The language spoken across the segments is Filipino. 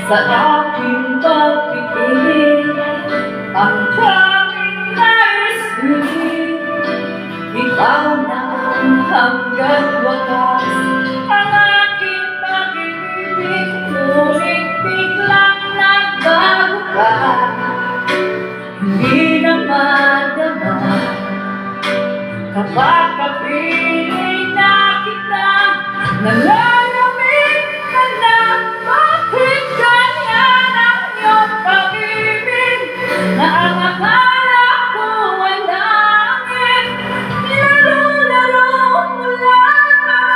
sa aking pagpipili. Ang tanging nais ngunit ikaw na ang hanggang wakas. Ang aking pag-ibig ngunit biglang nagbago ka. Hindi na madama kapag kapiling na kita. Nalalamig ka na, bakit ganyan ang iyong pag-ibig? Na ang akala ko ay langit, nilaro-laro mo lang mga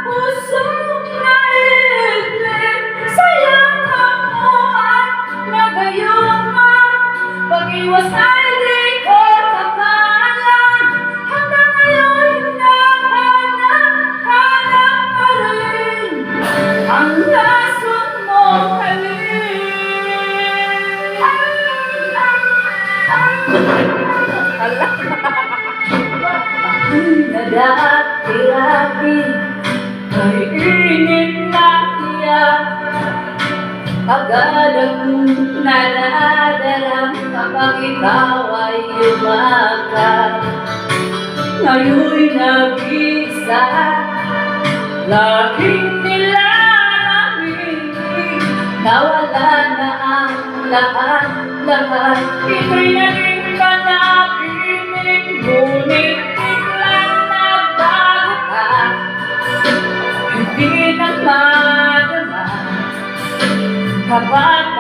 pusong naiiglig. Sayang mo at nagayuma, pag-iwas ay di ko akala. Hanggang ngayon hanap pa rin ang lason mong halik. Nadati-rati ay init na tiyak, agad akong nadadaram kapag ikaw ay umakat. Ngayon'y nag-isa, laging nilalamig, nawala na ang lahat-lahat. Ito'y naging panaginip, ngunit biglang nagbago ka. Hindi na madama kapag